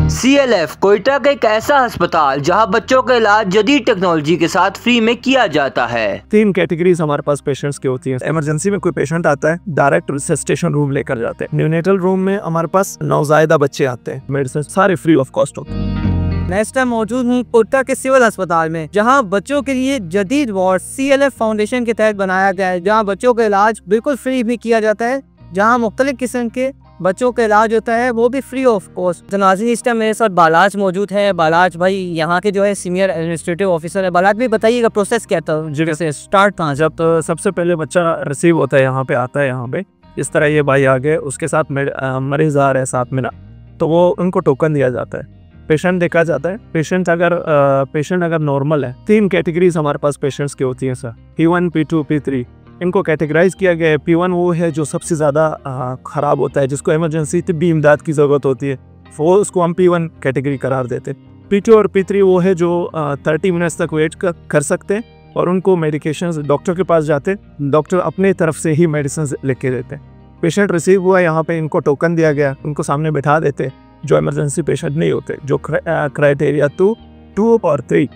CLF Quetta का एक ऐसा अस्पताल जहां बच्चों का इलाज जदीद टेक्नोलॉजी के साथ फ्री में किया जाता है। 3 कैटेगरीज हमारे पास पेशेंट्स की होती हैं। इमरजेंसी में कोई पेशेंट आता है, डायरेक्ट रिससिटेशन रूम लेकर जाते हैं। न्यूनेटल रूम में हमारे पास नवजायदा बच्चे आते हैं, मेडिसिन सारे फ्री ऑफ कॉस्ट होते हैं। नेक्स्ट टाइम मौजूद हूँ कोयटा के सिविल अस्पताल में, जहां बच्चों के लिए जदीद वार्ड CLF फाउंडेशन के तहत बनाया गया है, जहां बच्चों का इलाज बिल्कुल फ्री भी किया जाता है, जहां मुख्तलिफ किस्म के बच्चों का इलाज होता है, वो भी फ्री ऑफ कॉस्ट। नाज़रीन, इस टाइम मेरे साथ बालाज मौजूद है। बालाज भाई यहाँ के जो है सीनियर एडमिनिस्ट्रेटिव ऑफिसर है। बालाज भाई बताइएगा प्रोसेस क्या था, जैसे स्टार्ट कहाँ? जब तो सबसे पहले बच्चा रिसीव होता है, यहाँ पे आता है, यहाँ पे इस तरह ये भाई आ गए, उसके साथ मरीज आ रहे हैं साथ में ना, तो वो उनको टोकन दिया जाता है, पेशेंट देखा जाता है। पेशेंट अगर नॉर्मल है, 3 कैटेगरीज हमारे पास पेशेंट्स की होती हैं सर, P1, P2, P3। इनको कैटेगराइज किया गया है। P1 वो है जो सबसे ज़्यादा ख़राब होता है, जिसको इमरजेंसी तिब्बी इमदाद की ज़रूरत होती है, वो उसको हम P1 कैटेगरी करार देते हैं। P2 और P3 वो है जो 30 मिनट्स तक वेट कर सकते हैं और उनको मेडिकेशंस डॉक्टर के पास जाते हैं, डॉक्टर अपने तरफ से ही मेडिसिन लिख के देते हैं। पेशेंट रिसीव हुआ, यहाँ पे इनको टोकन दिया गया, उनको सामने बैठा देते जो इमरजेंसी पेशेंट नहीं होते, जो क्राइटेरिया 2 और 3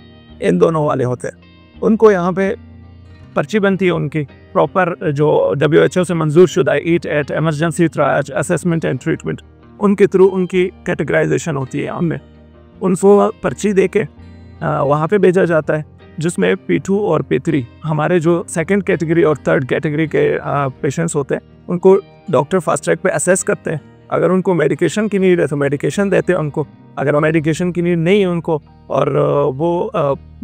इन दोनों वाले होते हैं। उनको यहाँ पे पर्ची बनती है उनकी प्रॉपर, जो WHO से मंजूर शुदा ETAT emergency triage assessment and treatment, उनके थ्रू उनकी कैटेगराइजेशन होती है। यहाँ में उनको पर्ची दे के वहाँ पे भेजा जाता है, जिसमें P2 और P3 हमारे जो सेकंड कैटेगरी और थर्ड कैटेगरी के पेशेंट्स होते हैं, उनको डॉक्टर फास्ट ट्रैक पे असेस करते हैं। अगर उनको मेडिकेशन की नीड है तो मेडिकेशन देते हैं उनको, अगर मेडिकेशन की नीड नहीं है उनको और वो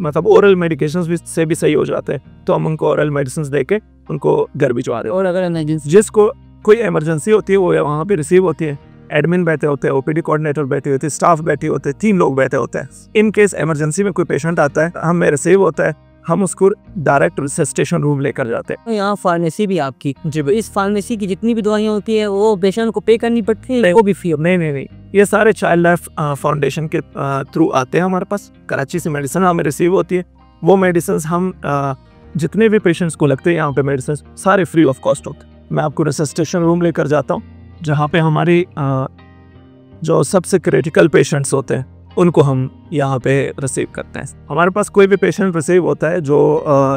मतलब ओरल मेडिकेशन से भी सही हो जाते हैं, तो हम उनको ओरल मेडिसिन दे के उनको घर भिजवा देते हैं। और अगर इमरजेंसी, जिसको कोई इमरजेंसी होती है, वो वहाँ पे रिसीव होती है। एडमिन बैठे होते हैं, OPD कोऑर्डिनेटर बैठे होते हैं, स्टाफ बैठे होते हैं, 3 लोग बैठे होते हैं। इन केस इमरजेंसी में कोई पेशेंट आता है, हमें रिसीव होता है, हम उसको डायरेक्ट रिससिटेशन रूम लेकर जाते हैं। तो यहाँ फार्मेसी भी आपकी जी, इस फार्मेसी की जितनी भी दवाइयाँ होती है वो पेशेंट को पे करनी पड़ती है, वो भी फ्री? नहीं, ये सारे चाइल्ड लाइफ फाउंडेशन के थ्रू आते हैं हमारे पास। कराची से मेडिसिन हमें रिसीव होती है, वो मेडिसिन हम जितने भी पेशेंट्स को लगते हैं यहाँ पे मेडिसिन सारे फ्री ऑफ कॉस्ट होते हैं। मैं आपको रिससिटेशन रूम लेकर जाता हूँ, जहाँ पे हमारी जो सबसे क्रिटिकल पेशेंट्स होते हैं उनको हम यहाँ पे रिसीव करते हैं। हमारे पास कोई भी पेशेंट रिसीव होता है जो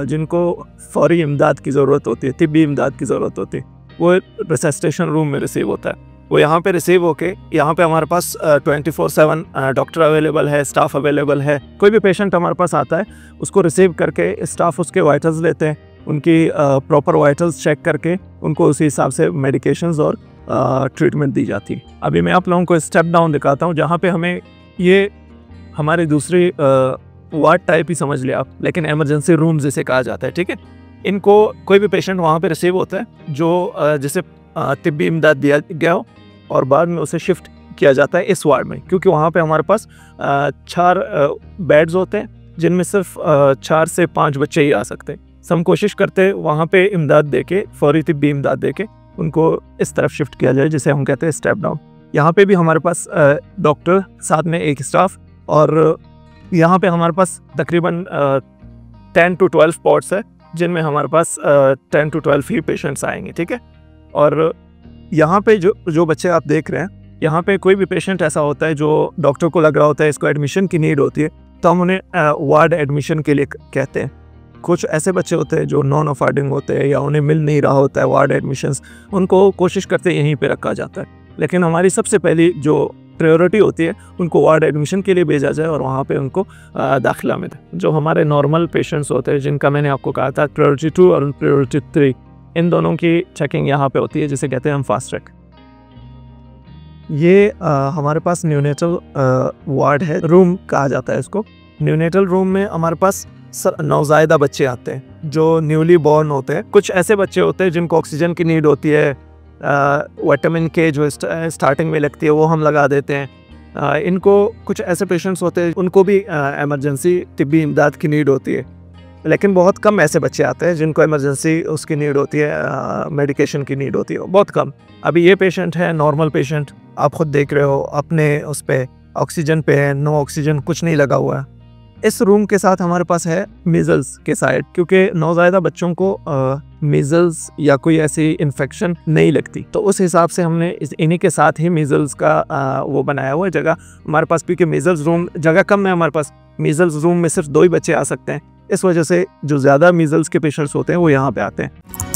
जिनको फौरी इमदाद की ज़रूरत होती है, तिब्बी इमदाद की ज़रूरत होती है, वो रिससिटेशन रूम में रिसीव होता है। वो यहाँ पे रिसीव होके, यहाँ पे हमारे पास 24/7 डॉक्टर अवेलेबल है, स्टाफ अवेलेबल है। कोई भी पेशेंट हमारे पास आता है, उसको रिसीव करके स्टाफ उसके वाइटल्स लेते हैं, उनकी प्रॉपर वाइटल्स चेक करके उनको उसी हिसाब से मेडिकेशंस और ट्रीटमेंट दी जाती है। अभी मैं आप लोगों को स्टेप डाउन दिखाता हूँ, जहाँ पे हमें ये हमारी दूसरी वार्ड टाइप ही समझ लिया आप, लेकिन इमरजेंसी रूम जिसे कहा जाता है, ठीक है। इनको कोई भी पेशेंट वहाँ पे रिसीव होता है जो जिसे तिब्बी इमदाद दिया गया हो और बाद में उसे शिफ्ट किया जाता है इस वार्ड में, क्योंकि वहाँ पे हमारे पास 4 बेड्स होते हैं, जिनमें सिर्फ 4 से 5 बच्चे ही आ सकते हैं। हम कोशिश करते हैं वहाँ पे इमदाद दे के, फौरी तिब्बी इमदाद दे के उनको इस तरफ शिफ्ट किया जाए, जिसे हम कहते हैं स्टेप डाउन। यहाँ पे भी हमारे पास डॉक्टर, साथ में एक स्टाफ, और यहाँ पे हमारे पास तकरीबन 10 to 12 स्पॉट्स है, जिनमें हमारे पास 10 to 12 ही पेशेंट्स आएंगे, ठीक है। और यहाँ पे जो बच्चे आप देख रहे हैं, यहाँ पे कोई भी पेशेंट ऐसा होता है जो डॉक्टर को लग रहा होता है इसको एडमिशन की नीड होती है, तो हम उन्हें वार्ड एडमिशन के लिए कहते हैं। कुछ ऐसे बच्चे होते हैं जो नॉन अफोर्डिंग होते हैं या उन्हें मिल नहीं रहा होता है वार्ड एडमिशन्स, उनको कोशिश करते यहीं पे रखा जाता है। लेकिन हमारी सबसे पहली जो प्रायोरिटी होती है, उनको वार्ड एडमिशन के लिए भेजा जाए और वहाँ पे उनको दाखिला मिले। जो हमारे नॉर्मल पेशेंट्स होते हैं, जिनका मैंने आपको कहा था प्रायोरिटी 2 और प्रायोरिटी 3, इन दोनों की चेकिंग यहाँ पे होती है, जिसे कहते हैं हम फास्ट ट्रैक। ये हमारे पास न्यूनेटल वार्ड है, रूम कहा जाता है इसको। न्यूनेटल रूम में हमारे पास नवजायदा बच्चे आते हैं जो न्यूली बॉर्न होते हैं। कुछ ऐसे बच्चे होते हैं जिनको ऑक्सीजन की नीड होती है, विटामिन के जो स्टार्टिंग में लगती है वो हम लगा देते हैं। इनको कुछ ऐसे पेशेंट्स होते हैं उनको भी इमरजेंसी तिब्बी इमदाद की नीड होती है, लेकिन बहुत कम ऐसे बच्चे आते हैं जिनको इमरजेंसी उसकी नीड होती है, मेडिकेशन की नीड होती है, बहुत कम। अभी ये पेशेंट है नॉर्मल पेशेंट, आप खुद देख रहे हो, अपने उस पर ऑक्सीजन पे है, नो ऑक्सीजन, कुछ नहीं लगा हुआ है। इस रूम के साथ हमारे पास है मीजल्स के साइड, क्योंकि नौज़ायदा बच्चों को मीजल्स या कोई ऐसी इन्फेक्शन नहीं लगती, तो उस हिसाब से हमने इन्हीं के साथ ही मीजल्स का वो बनाया हुआ है जगह हमारे पास, क्योंकि मीजल्स रूम जगह कम है हमारे पास, मीजल्स रूम में सिर्फ 2 ही बच्चे आ सकते हैं, इस वजह से जो ज़्यादा मीजल्स के पेशेंट्स होते हैं वो यहाँ पे आते हैं।